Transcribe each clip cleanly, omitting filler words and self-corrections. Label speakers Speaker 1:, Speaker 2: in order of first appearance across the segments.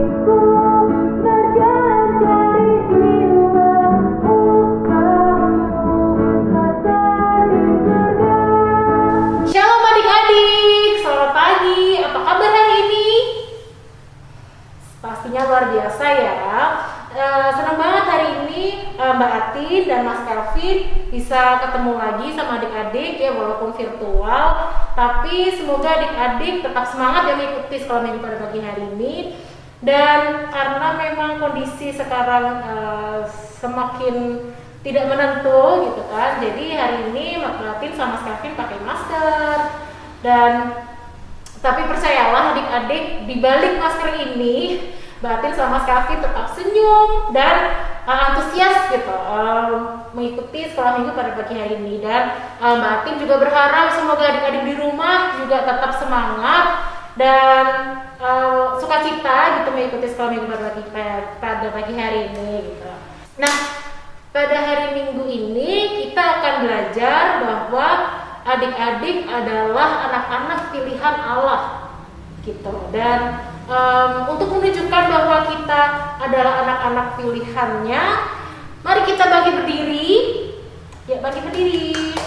Speaker 1: Shalom adik-adik, selamat pagi. Apa kabar hari ini? Pastinya luar biasa ya. Senang banget hari ini Mbak Atin dan Mas Calvin bisa ketemu lagi sama adik-adik ya, walaupun virtual. Tapi semoga adik-adik tetap semangat ya mengikuti sekolah minggu pada pagi hari ini. Dan karena memang kondisi sekarang semakin tidak menentu gitu kan, jadi hari ini Mbak Atin sama Mas Calvin pakai masker. Dan tapi percayalah adik-adik, di balik masker ini Mbak Atin sama Mas Calvin tetap senyum dan antusias gitu mengikuti sekolah minggu pada pagi hari ini. Dan Mbak Atin juga berharap semoga adik-adik di rumah juga tetap semangat dan sukacita gitu mengikuti sekolah minggu pada pagi hari ini gitu. Nah, pada hari Minggu ini kita akan belajar bahwa adik-adik adalah anak-anak pilihan Allah gitu. Dan untuk menunjukkan bahwa kita adalah anak-anak pilihannya, mari kita bagi berdiri. Ya, bagi berdiri.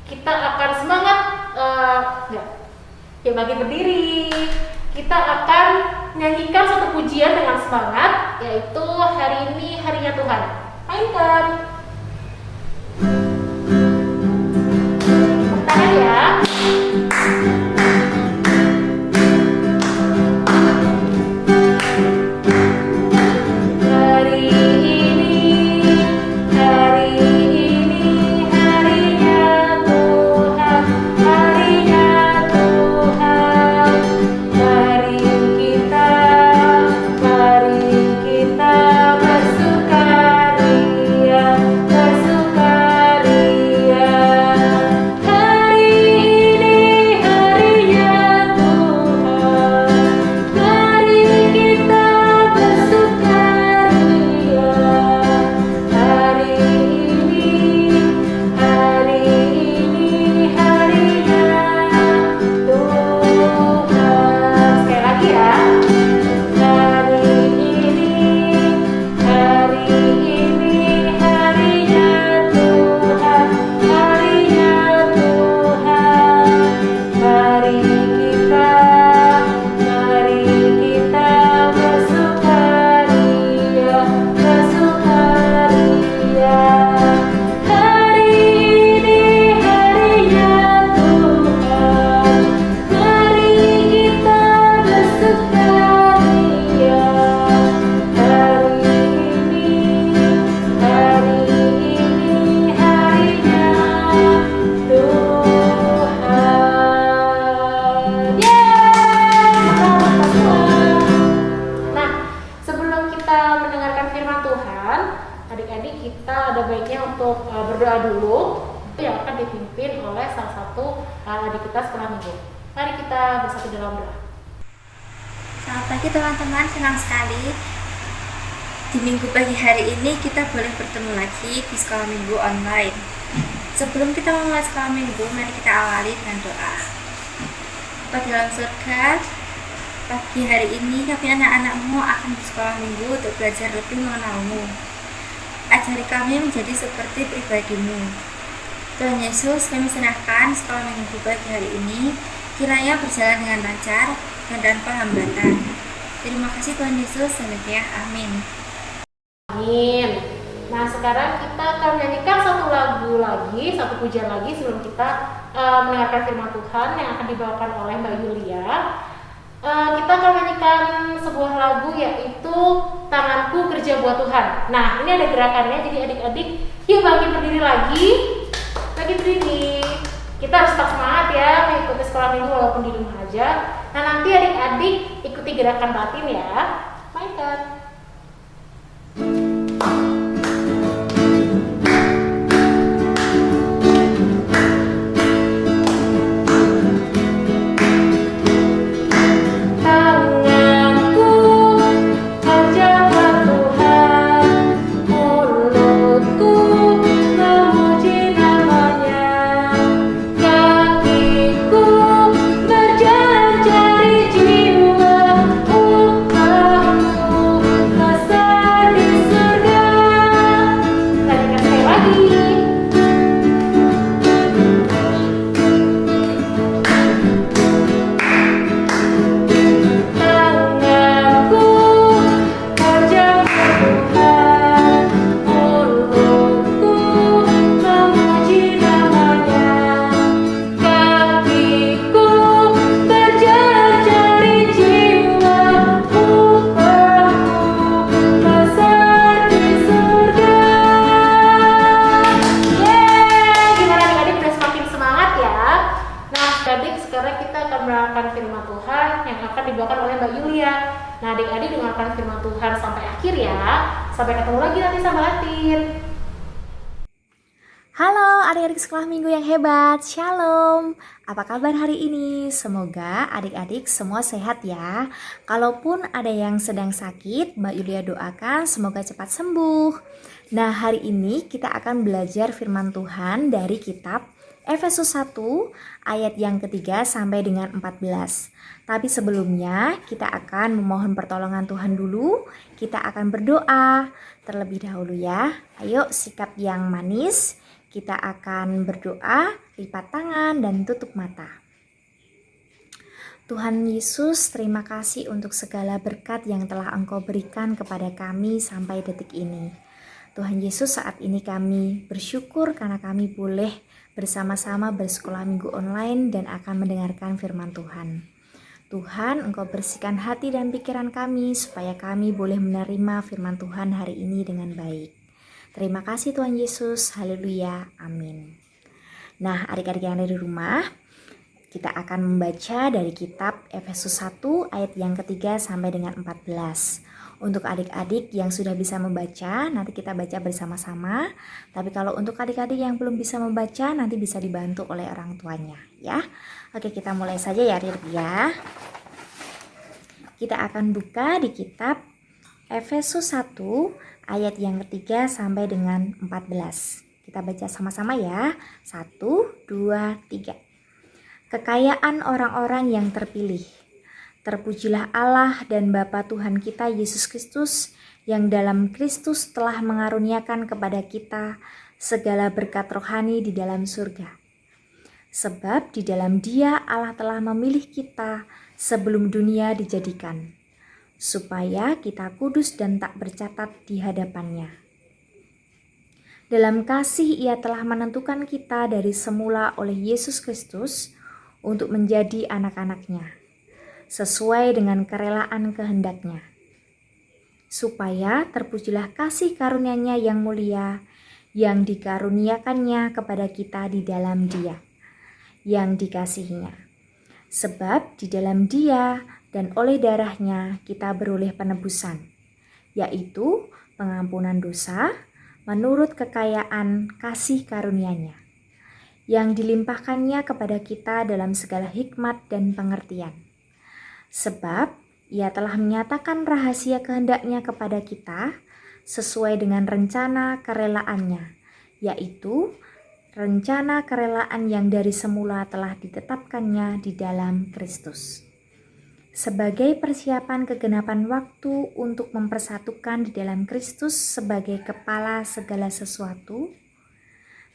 Speaker 1: Kita akan semangat bagi berdiri. Kita akan nyanyikan satu pujian dengan semangat, yaitu hari ini harinya Tuhan. Mainkan. Tangan ya. Berdoa dulu yang akan dipimpin oleh salah satu adik kita sekolah minggu. Mari kita bersatu dalam doa.
Speaker 2: Selamat pagi teman-teman, senang sekali di minggu pagi hari ini kita boleh bertemu lagi di sekolah minggu online. Sebelum kita memulai sekolah minggu, mari kita awali dengan doa. Bapa di dalam surga, pagi hari ini kami anak-anakmu akan di sekolah minggu untuk belajar lebih mengenalmu. Ajari kami menjadi seperti pribadimu. Tuhan Yesus, kami serahkan sekolah minggu pagi hari ini kiranya berjalan dengan lancar dan tanpa hambatan. Terima kasih Tuhan Yesus, haleluya, amin.
Speaker 1: Amin. Nah, sekarang kita akan menyanyikan satu lagu lagi, satu pujian lagi sebelum kita mendengarkan firman Tuhan yang akan dibawakan oleh Mbak Yulia. Kita akan menyanyikan sebuah lagu yaitu Tanganku Kerja Buat Tuhan. Nah, ini ada gerakannya, jadi adik-adik yuk bagi berdiri lagi. Bagi berdiri. Kita harus tetap semangat ya mengikuti sekolah minggu walaupun di rumah aja. Nah, nanti adik-adik ikuti gerakan batin ya. Mainkan.
Speaker 3: Kakiku berjalan cari jiwa,
Speaker 1: Yulia. Nah, adik-adik dengarkan firman Tuhan sampai akhir ya. Sampai ketemu lagi nanti sama Atin.
Speaker 3: Halo adik-adik sekolah minggu yang hebat, Shalom. Apa kabar hari ini? Semoga adik-adik semua sehat ya. Kalaupun ada yang sedang sakit, Mbak Yulia doakan semoga cepat sembuh. Nah, hari ini kita akan belajar firman Tuhan dari kitab Efesus 1 ayat yang ketiga sampai dengan 14. Tapi sebelumnya kita akan memohon pertolongan Tuhan dulu. Kita akan berdoa terlebih dahulu ya. Ayo sikap yang manis. Kita akan berdoa, lipat tangan, dan tutup mata. Tuhan Yesus, terima kasih untuk segala berkat yang telah Engkau berikan kepada kami sampai detik ini. Tuhan Yesus, saat ini kami bersyukur karena kami boleh bersama-sama bersekolah minggu online dan akan mendengarkan firman Tuhan. Tuhan, Engkau bersihkan hati dan pikiran kami supaya kami boleh menerima firman Tuhan hari ini dengan baik. Terima kasih Tuhan Yesus, haleluya, amin. Nah, adik-adik yang ada di rumah, kita akan membaca dari kitab Efesus 1 ayat yang ketiga sampai dengan 14. Untuk adik-adik yang sudah bisa membaca, nanti kita baca bersama-sama. Tapi kalau untuk adik-adik yang belum bisa membaca, nanti bisa dibantu oleh orang tuanya ya. Oke, kita mulai saja ya adik-adik ya. Kita akan buka di kitab Efesus 1 ayat yang ketiga sampai dengan 14. Kita baca sama-sama ya. 1, 2, 3. Kekayaan orang-orang yang terpilih. Terpujilah Allah dan Bapa Tuhan kita Yesus Kristus, yang dalam Kristus telah mengaruniakan kepada kita segala berkat rohani di dalam surga. Sebab di dalam Dia Allah telah memilih kita sebelum dunia dijadikan, supaya kita kudus dan tak bercatat di hadapannya. Dalam kasih Ia telah menentukan kita dari semula oleh Yesus Kristus untuk menjadi anak-anaknya, sesuai dengan kerelaan kehendak-Nya, supaya terpujilah kasih karunia-Nya yang mulia, yang dikaruniakannya kepada kita di dalam Dia, yang dikasihinya. Sebab di dalam Dia dan oleh darah-Nya kita beroleh penebusan, yaitu pengampunan dosa menurut kekayaan kasih karunia-Nya, yang dilimpahkannya kepada kita dalam segala hikmat dan pengertian. Sebab Ia telah menyatakan rahasia kehendak-Nya kepada kita sesuai dengan rencana kerelaan-Nya, yaitu rencana kerelaan yang dari semula telah ditetapkannya di dalam Kristus, sebagai persiapan kegenapan waktu untuk mempersatukan di dalam Kristus sebagai kepala segala sesuatu,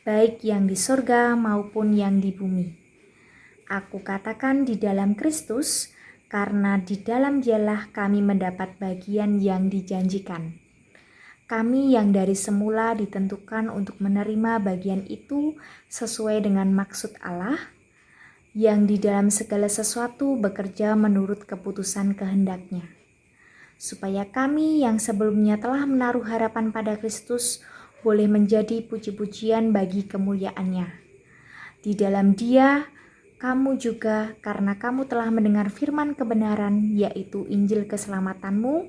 Speaker 3: baik yang di surga maupun yang di bumi. Aku katakan di dalam Kristus, karena di dalam Dialah kami mendapat bagian yang dijanjikan. Kami yang dari semula ditentukan untuk menerima bagian itu sesuai dengan maksud Allah, yang di dalam segala sesuatu bekerja menurut keputusan kehendak-Nya, supaya kami yang sebelumnya telah menaruh harapan pada Kristus boleh menjadi puji-pujian bagi kemuliaan-Nya. Di dalam Dia, kamu juga, karena kamu telah mendengar firman kebenaran, yaitu Injil keselamatanmu,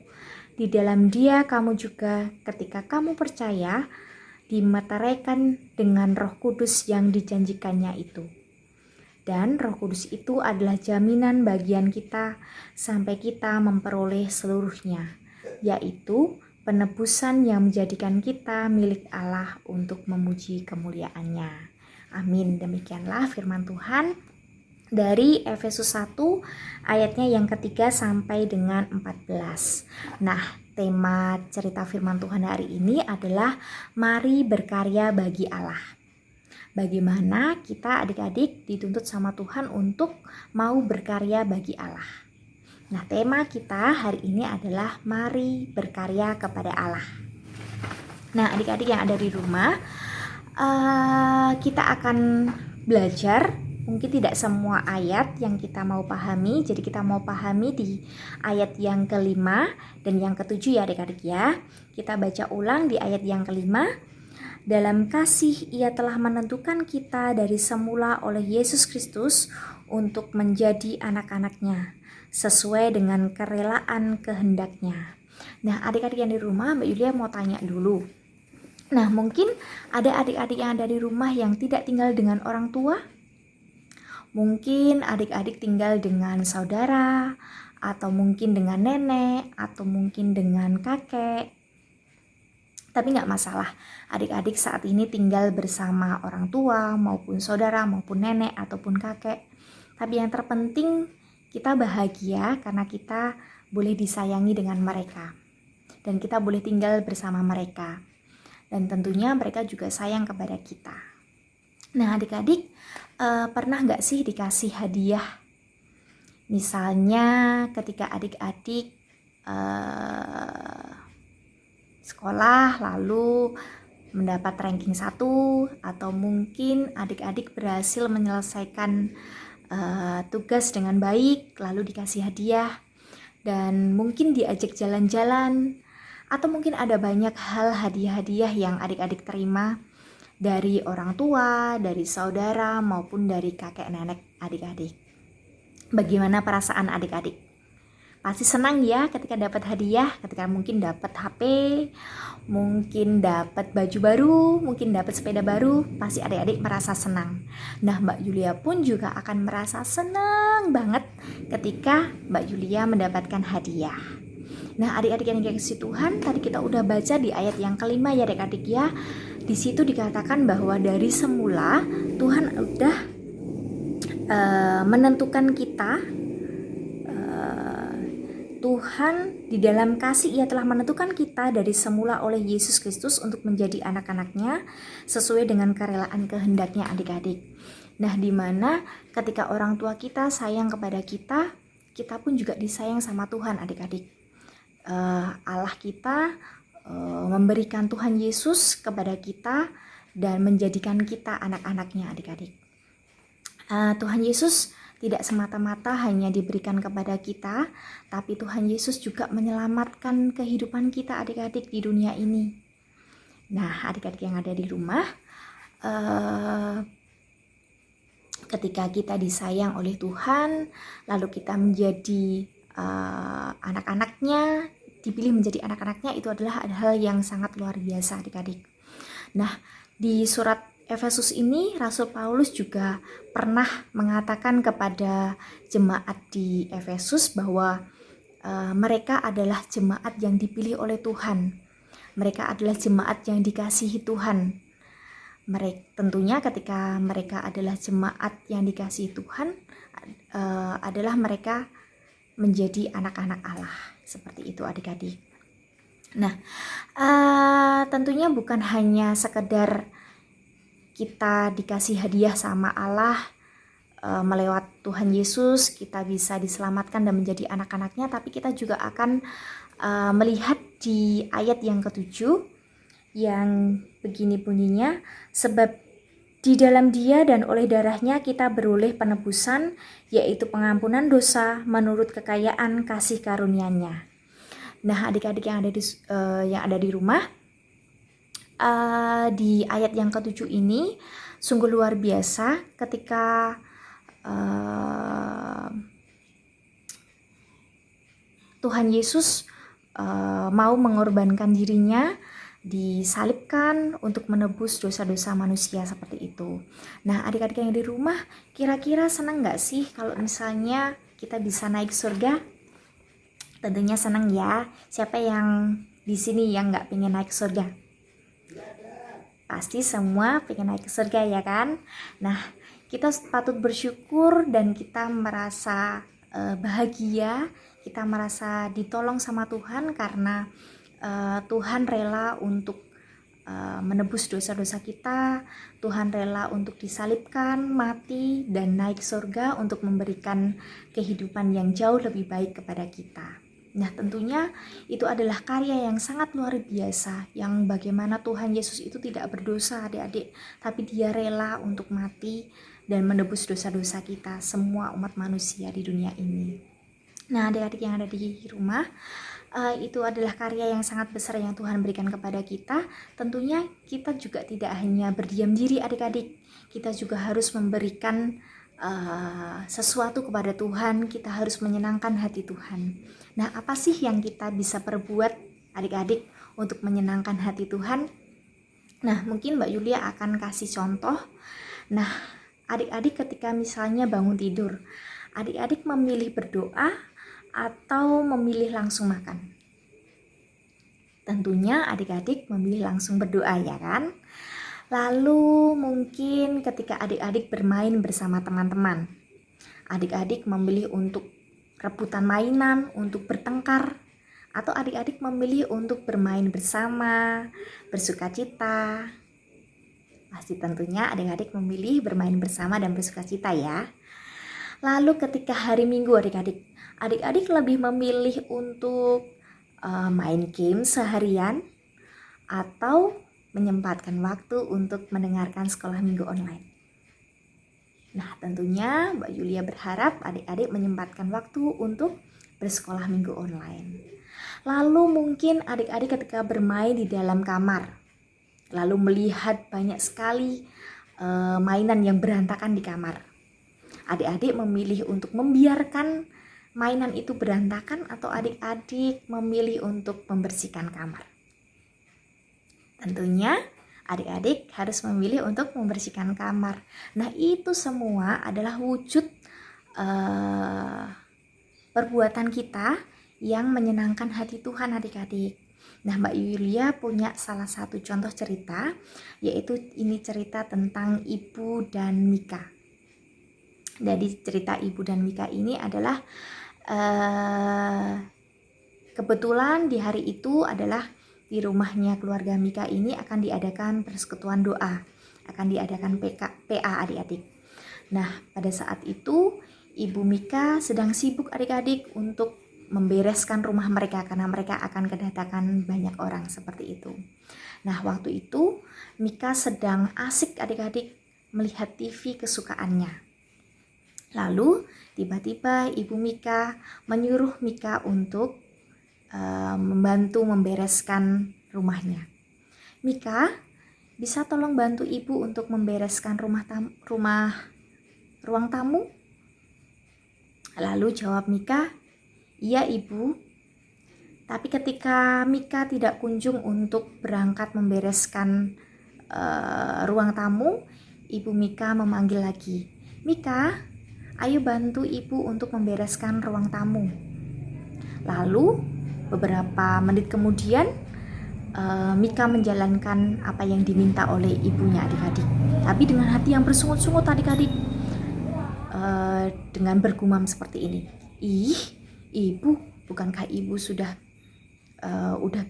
Speaker 3: di dalam Dia kamu juga, ketika kamu percaya, dimeteraikan dengan Roh Kudus yang dijanjikannya itu. Dan Roh Kudus itu adalah jaminan bagian kita sampai kita memperoleh seluruhnya, yaitu penebusan yang menjadikan kita milik Allah untuk memuji kemuliaan-Nya. Amin. Demikianlah firman Tuhan dari Efesus 1 ayatnya yang ketiga sampai dengan 14. Nah, tema cerita firman Tuhan hari ini adalah mari berkarya bagi Allah. Bagaimana kita adik-adik dituntut sama Tuhan untuk mau berkarya bagi Allah. Nah, tema kita hari ini adalah mari berkarya kepada Allah. Nah, adik-adik yang ada di rumah, kita akan belajar. Mungkin tidak semua ayat yang kita mau pahami, jadi kita mau pahami di ayat yang kelima dan yang ketujuh ya adik-adik ya. Kita baca ulang di ayat yang kelima. Dalam kasih Ia telah menentukan kita dari semula oleh Yesus Kristus untuk menjadi anak-anaknya, sesuai dengan kerelaan kehendaknya. Nah, adik-adik yang di rumah, Mbak Yulia mau tanya dulu. Nah, mungkin ada adik-adik yang ada di rumah yang tidak tinggal dengan orang tua. Mungkin adik-adik tinggal dengan saudara, atau mungkin dengan nenek, atau mungkin dengan kakek. Tapi nggak masalah, adik-adik saat ini tinggal bersama orang tua, maupun saudara, maupun nenek, ataupun kakek. Tapi yang terpenting, kita bahagia karena kita boleh disayangi dengan mereka. Dan kita boleh tinggal bersama mereka. Dan tentunya mereka juga sayang kepada kita. Nah, adik-adik, pernah nggak sih dikasih hadiah? Misalnya ketika adik-adik sekolah lalu mendapat ranking 1, atau mungkin adik-adik berhasil menyelesaikan tugas dengan baik lalu dikasih hadiah, dan mungkin diajak jalan-jalan, atau mungkin ada banyak hal hadiah-hadiah yang adik-adik terima dari orang tua, dari saudara, maupun dari kakek nenek adik-adik. Bagaimana perasaan adik-adik? Pasti senang ya ketika dapat hadiah, ketika mungkin dapat HP, mungkin dapat baju baru, mungkin dapat sepeda baru, pasti adik-adik merasa senang. Nah, Mbak Yulia pun juga akan merasa senang banget ketika Mbak Yulia mendapatkan hadiah. Nah, adik-adik yang dikasihi Tuhan, tadi kita udah baca di ayat yang kelima ya adik-adik ya. Di situ dikatakan bahwa dari semula Tuhan udah menentukan kita. Tuhan di dalam kasih Ia telah menentukan kita dari semula oleh Yesus Kristus untuk menjadi anak-anaknya sesuai dengan kerelaan kehendaknya adik-adik. Nah, di mana ketika orang tua kita sayang kepada kita, kita pun juga disayang sama Tuhan adik-adik. Allah kita memberikan Tuhan Yesus kepada kita dan menjadikan kita anak-anaknya adik-adik. Tuhan Yesus tidak semata-mata hanya diberikan kepada kita, tapi Tuhan Yesus juga menyelamatkan kehidupan kita adik-adik di dunia ini. Nah, adik-adik yang ada di rumah, ketika kita disayang oleh Tuhan, lalu kita menjadi anak-anaknya, dipilih menjadi anak-anaknya, itu adalah hal yang sangat luar biasa adik-adik. Nah, di surat Efesus ini Rasul Paulus juga pernah mengatakan kepada jemaat di Efesus bahwa mereka adalah jemaat yang dipilih oleh Tuhan. Mereka adalah jemaat yang dikasihi Tuhan. Tentunya ketika mereka adalah jemaat yang dikasihi Tuhan, adalah mereka menjadi anak-anak Allah. Seperti itu adik-adik. Nah, tentunya bukan hanya sekedar kita dikasih hadiah sama Allah, melewat Tuhan Yesus kita bisa diselamatkan dan menjadi anak-anaknya, tapi kita juga akan melihat di ayat yang ke-7 yang begini bunyinya, sebab di dalam Dia dan oleh darahnya kita beroleh penebusan, yaitu pengampunan dosa menurut kekayaan kasih karunia-Nya. Nah, adik-adik yang ada di rumah, di ayat yang ke-7 ini sungguh luar biasa ketika Tuhan Yesus mau mengorbankan dirinya, disalibkan untuk menebus dosa-dosa manusia seperti itu. Nah, adik-adik yang di rumah, kira-kira senang gak sih kalau misalnya kita bisa naik surga? Tentunya senang ya. Siapa yang di sini yang gak pengen naik surga? Pasti semua pengen naik ke surga ya kan? Nah, kita patut bersyukur dan kita merasa bahagia, kita merasa ditolong sama Tuhan karena Tuhan rela untuk menebus dosa-dosa kita. Tuhan rela untuk disalibkan, mati, dan naik surga untuk memberikan kehidupan yang jauh lebih baik kepada kita. Nah, tentunya itu adalah karya yang sangat luar biasa, yang bagaimana Tuhan Yesus itu tidak berdosa adik-adik, tapi Dia rela untuk mati dan menebus dosa-dosa kita, semua umat manusia di dunia ini. Nah, adik-adik yang ada di rumah, itu adalah karya yang sangat besar yang Tuhan berikan kepada kita. Tentunya kita juga tidak hanya berdiam diri adik-adik, kita juga harus memberikan sesuatu kepada Tuhan, kita harus menyenangkan hati Tuhan. Nah, apa sih yang kita bisa perbuat adik-adik untuk menyenangkan hati Tuhan? Nah, mungkin Mbak Yulia akan kasih contoh. Nah, adik-adik ketika misalnya bangun tidur, adik-adik memilih berdoa atau memilih langsung makan? Tentunya adik-adik memilih langsung berdoa, ya kan? Lalu mungkin ketika adik-adik bermain bersama teman-teman, adik-adik memilih untuk rebutan mainan, untuk bertengkar, atau adik-adik memilih untuk bermain bersama, bersukacita. Pasti tentunya adik-adik memilih bermain bersama dan bersukacita ya. Lalu ketika hari Minggu adik-adik lebih memilih untuk main game seharian atau menyempatkan waktu untuk mendengarkan sekolah minggu online. Nah, tentunya Mbak Yulia berharap adik-adik menyempatkan waktu untuk bersekolah minggu online. Lalu mungkin adik-adik ketika bermain di dalam kamar, lalu melihat banyak sekali mainan yang berantakan di kamar. Adik-adik memilih untuk membiarkan mainan itu berantakan atau adik-adik memilih untuk membersihkan kamar? Tentunya adik-adik harus memilih untuk membersihkan kamar. Nah, itu semua adalah wujud perbuatan kita yang menyenangkan hati Tuhan adik-adik. Nah, Mbak Yulia punya salah satu contoh cerita, yaitu ini cerita tentang Ibu dan Mika. Jadi cerita Ibu dan Mika ini adalah kebetulan di hari itu adalah di rumahnya keluarga Mika ini akan diadakan persekutuan doa, akan diadakan PA adik-adik. Nah, pada saat itu Ibu Mika sedang sibuk adik-adik untuk membereskan rumah mereka karena mereka akan kedatangan banyak orang seperti itu. Nah, waktu itu Mika sedang asik adik-adik melihat TV kesukaannya. Lalu tiba-tiba Ibu Mika menyuruh Mika untuk membantu membereskan rumahnya. Mika, bisa tolong bantu Ibu untuk membereskan ruang tamu? Lalu jawab Mika, iya Ibu. Tapi ketika Mika tidak kunjung untuk berangkat membereskan ruang tamu, Ibu Mika memanggil lagi, Mika, ayo bantu Ibu untuk membereskan ruang tamu. Lalu beberapa menit kemudian Mika menjalankan apa yang diminta oleh ibunya adik-adik. Tapi dengan hati yang bersungut-sungut adik-adik, dengan bergumam seperti ini, ih Ibu, bukankah Ibu sudah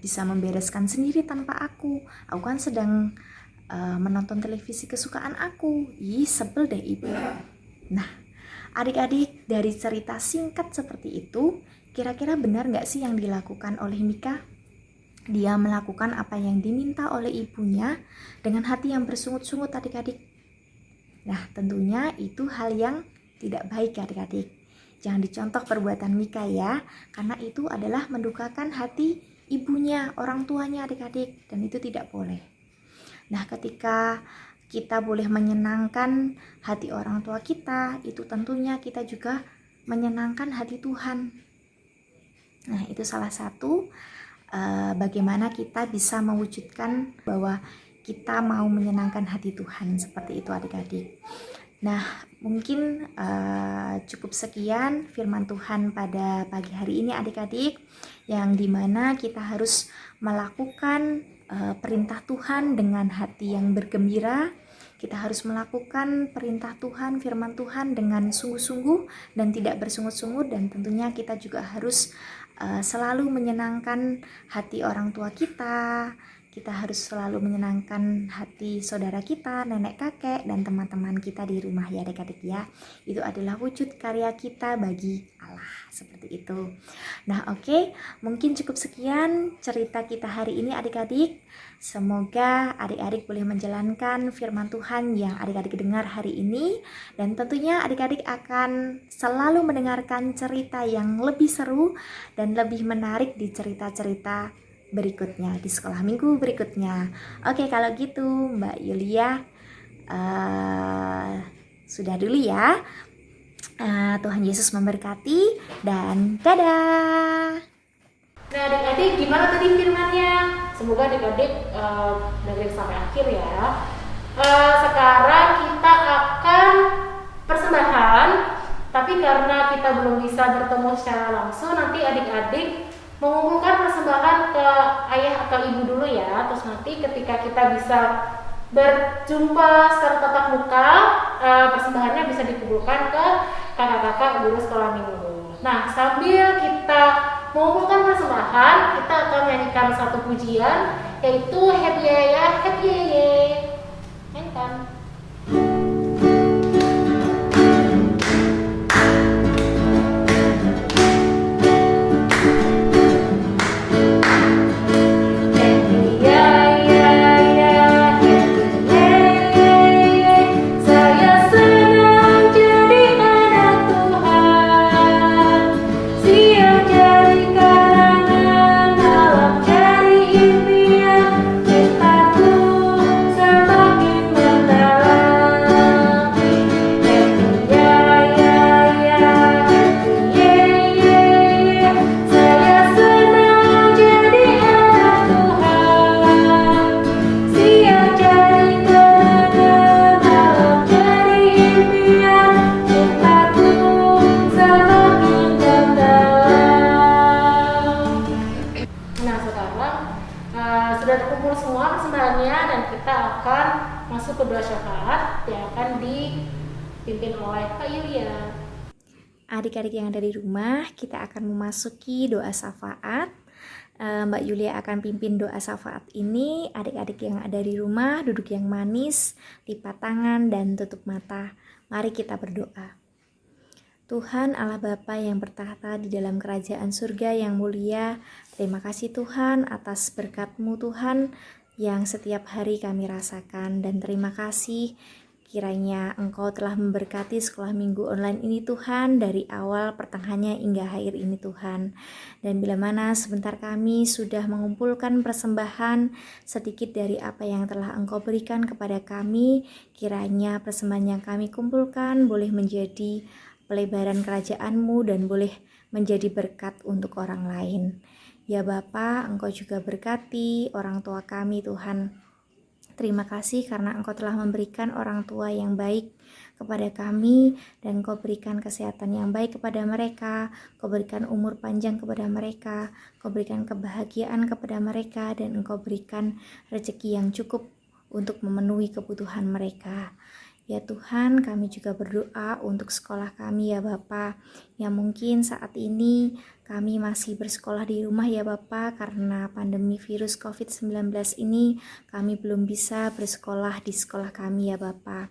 Speaker 3: bisa membereskan sendiri tanpa aku? Aku kan sedang menonton televisi kesukaan aku. Ih, sebel deh Ibu. Nah, adik-adik, dari cerita singkat seperti itu, kira-kira benar nggak sih yang dilakukan oleh Mika? Dia melakukan apa yang diminta oleh ibunya dengan hati yang bersungut-sungut adik-adik. Nah, tentunya itu hal yang tidak baik adik-adik. Jangan dicontoh perbuatan Mika ya, karena itu adalah mendukakan hati ibunya, orang tuanya adik-adik, dan itu tidak boleh. Nah, ketika kita boleh menyenangkan hati orang tua kita, itu tentunya kita juga menyenangkan hati Tuhan. Nah, itu salah satu bagaimana kita bisa mewujudkan bahwa kita mau menyenangkan hati Tuhan, seperti itu adik-adik. Nah, mungkin cukup sekian firman Tuhan pada pagi hari ini adik-adik, yang dimana kita harus melakukan perintah Tuhan dengan hati yang bergembira. Kita harus melakukan perintah Tuhan, firman Tuhan dengan sungguh-sungguh dan tidak bersungut-sungut, dan tentunya kita juga harus selalu menyenangkan hati orang tua kita. Kita harus selalu menyenangkan hati saudara kita, nenek kakek, dan teman-teman kita di rumah ya adik-adik ya. Itu adalah wujud karya kita bagi Allah, seperti itu. Nah, oke, mungkin cukup sekian cerita kita hari ini adik-adik. Semoga adik-adik boleh menjalankan firman Tuhan yang adik-adik dengar hari ini, dan tentunya adik-adik akan selalu mendengarkan cerita yang lebih seru dan lebih menarik di cerita-cerita berikutnya, di sekolah minggu berikutnya. Oke, kalau gitu Mbak Yulia Sudah dulu ya. Tuhan Yesus memberkati dan dadah.
Speaker 1: Nah adik-adik gimana tadi firmannya? Semoga adik-adik dengerin sampai akhir ya. Sekarang kita akan persembahan, tapi karena kita belum bisa bertemu secara langsung, nanti adik-adik mengumpulkan persembahan ke ayah atau ibu dulu ya. Terus nanti ketika kita bisa berjumpa secara tatap muka, persembahannya bisa dikumpulkan ke kakak-kakak guru sekolah minggu. Nah, sambil kita mengumpulkan persembahan, kita akan menyanyikan satu pujian, yaitu Happy Ya, Happy Ye. Mainkan. Sudah terkumpul semua persembahannya dan kita akan masuk ke doa syafaat yang akan dipimpin oleh Kak Yulia.
Speaker 3: Adik-adik yang ada di rumah, kita akan memasuki doa syafaat. Mbak Yulia akan pimpin doa syafaat ini. Adik-adik yang ada di rumah, duduk yang manis, lipat tangan dan tutup mata. Mari kita berdoa. Tuhan Allah Bapa yang bertahta di dalam kerajaan surga yang mulia, terima kasih Tuhan atas berkat-Mu Tuhan yang setiap hari kami rasakan, dan terima kasih kiranya Engkau telah memberkati sekolah minggu online ini Tuhan, dari awal pertengahannya hingga akhir ini Tuhan. Dan bila mana sebentar kami sudah mengumpulkan persembahan sedikit dari apa yang telah Engkau berikan kepada kami, kiranya persembahan yang kami kumpulkan boleh menjadi pelebaran kerajaan-Mu dan boleh menjadi berkat untuk orang lain. Ya Bapa, Engkau juga berkati orang tua kami Tuhan. Terima kasih karena Engkau telah memberikan orang tua yang baik kepada kami, dan Engkau berikan kesehatan yang baik kepada mereka, Engkau berikan umur panjang kepada mereka, Engkau berikan kebahagiaan kepada mereka, dan Engkau berikan rezeki yang cukup untuk memenuhi kebutuhan mereka. Ya Tuhan, kami juga berdoa untuk sekolah kami ya Bapa, yang mungkin saat ini kami masih bersekolah di rumah ya Bapa, karena pandemi virus COVID-19 ini kami belum bisa bersekolah di sekolah kami ya Bapa.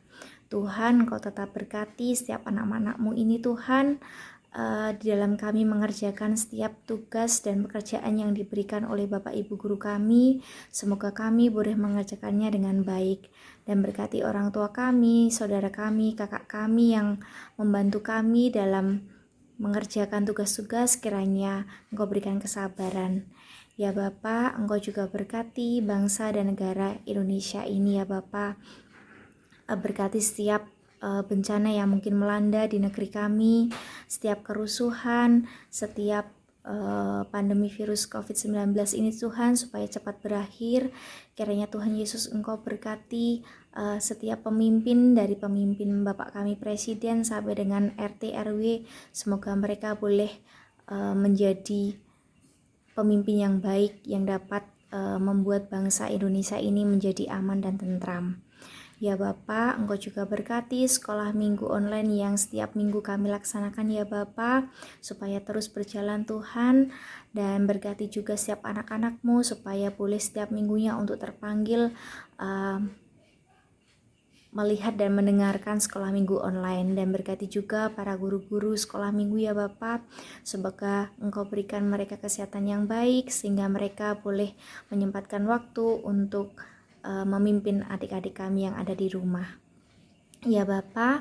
Speaker 3: Tuhan, Engkau tetap berkati setiap anak-anak-Mu ini Tuhan, di dalam kami mengerjakan setiap tugas dan pekerjaan yang diberikan oleh Bapak Ibu guru kami. Semoga kami boleh mengerjakannya dengan baik, dan berkati orang tua kami, saudara kami, kakak kami yang membantu kami dalam mengerjakan tugas-tugas. Kiranya Engkau berikan kesabaran ya Bapa. Engkau juga berkati bangsa dan negara Indonesia ini ya Bapa. Berkati setiap bencana yang mungkin melanda di negeri kami, setiap kerusuhan, setiap pandemi virus COVID-19 ini Tuhan, supaya cepat berakhir. Kiranya Tuhan Yesus Engkau berkati setiap pemimpin, dari pemimpin Bapak kami Presiden sampai dengan RT RW. Semoga mereka boleh menjadi pemimpin yang baik, yang dapat membuat bangsa Indonesia ini menjadi aman dan tentram. Ya Bapa, Engkau juga berkati sekolah minggu online yang setiap minggu kami laksanakan ya Bapa, supaya terus berjalan Tuhan, dan berkati juga setiap anak-anak-Mu supaya boleh setiap minggunya untuk terpanggil melihat dan mendengarkan sekolah minggu online. Dan berkati juga para guru-guru sekolah minggu ya Bapa, semoga Engkau berikan mereka kesehatan yang baik sehingga mereka boleh menyempatkan waktu untuk memimpin adik-adik kami yang ada di rumah. Ya Bapa,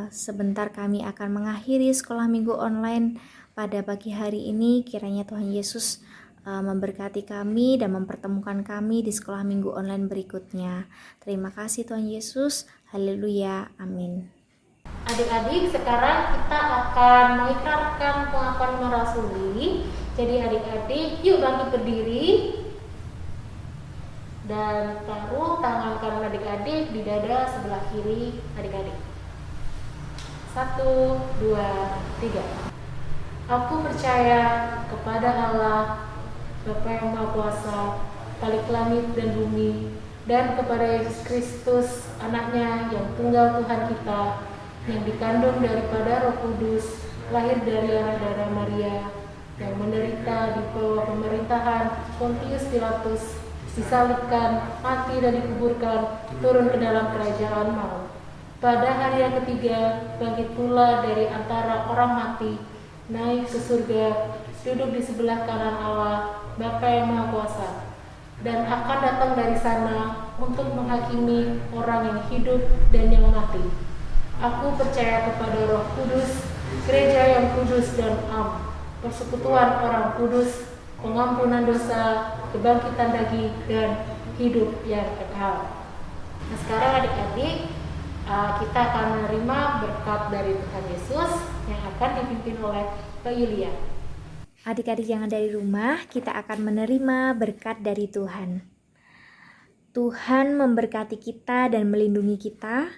Speaker 3: sebentar kami akan mengakhiri sekolah minggu online pada pagi hari ini. Kiranya Tuhan Yesus memberkati kami dan mempertemukan kami di sekolah minggu online berikutnya. Terima kasih Tuhan Yesus. Haleluya. Amin.
Speaker 1: Adik-adik, sekarang kita akan mengikrarkan pengakuan merasuli. Jadi adik-adik, yuk bangkit berdiri dan taruh tangan kanan adik-adik di dada sebelah kiri adik-adik. 1, 2, 3. Aku percaya kepada Allah, Bapa yang Maha Kuasa, Khalik langit dan bumi, dan kepada Yesus Kristus, anaknya yang tunggal Tuhan kita, yang dikandung daripada Roh Kudus, lahir dari anak darah Maria, yang menderita di bawah pemerintahan Pontius Pilatus, disalibkan, mati dan dikuburkan, turun ke dalam kerajaan maut. Pada hari yang ketiga, bangkit pula dari antara orang mati, naik ke surga, duduk di sebelah kanan Allah, Bapa yang Maha Kuasa, dan akan datang dari sana untuk menghakimi orang yang hidup dan yang mati. Aku percaya kepada Roh Kudus, gereja yang kudus dan am, persekutuan orang kudus, pengampunan dosa, kebangkitan daging, dan hidup yang kekal. Nah, sekarang adik-adik, kita akan menerima berkat dari Tuhan Yesus yang akan dipimpin oleh Mbak Yulia.
Speaker 3: Adik-adik yang ada di rumah, kita akan menerima berkat dari Tuhan. Tuhan memberkati kita dan melindungi kita.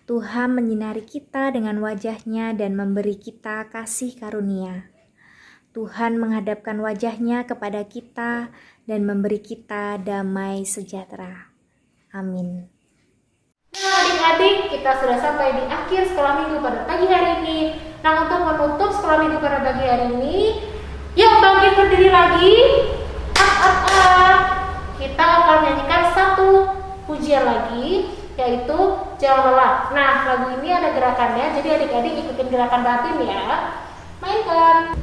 Speaker 3: Tuhan menyinari kita dengan wajah-Nya dan memberi kita kasih karunia. Tuhan menghadapkan wajah-Nya kepada kita dan memberi kita damai sejahtera. Amin.
Speaker 1: Nah adik-adik, kita sudah sampai di akhir sekolah minggu pada pagi hari ini. Nah, untuk menutup sekolah minggu pada pagi hari ini, yuk bangkit berdiri lagi. Kita akan menyanyikan satu pujian lagi, yaitu Jangan Lelah. Nah, lagu ini ada gerakannya, jadi adik-adik ikutin gerakan batin ya. Mainkan.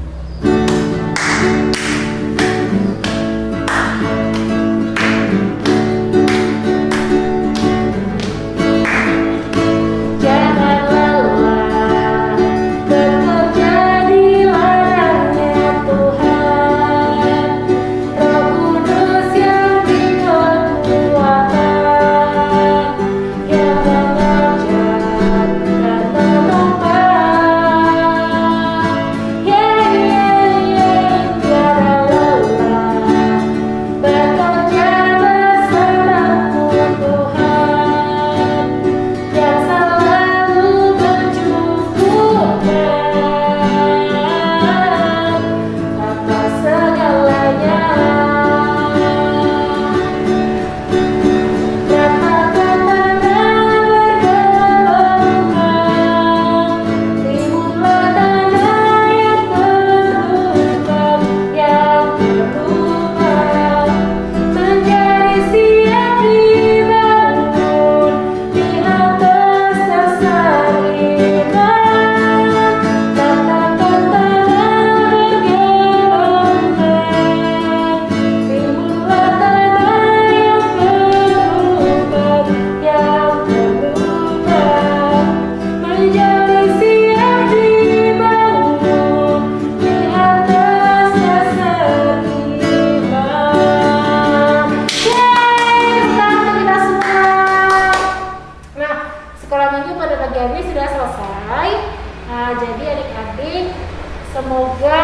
Speaker 1: Semoga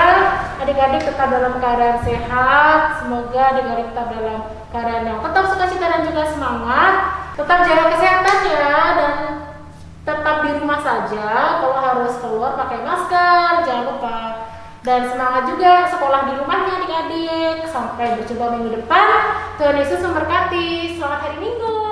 Speaker 1: adik-adik tetap dalam keadaan sehat, semoga adik-adik tetap dalam keadaan yang tetap sukacita dan juga semangat. Tetap jaga kesehatan ya, dan tetap di rumah saja. Kalau harus keluar pakai masker, jangan lupa. Dan semangat juga sekolah di rumahnya adik-adik. Sampai berjumpa minggu depan. Tuhan Yesus memberkati. Selamat hari Minggu.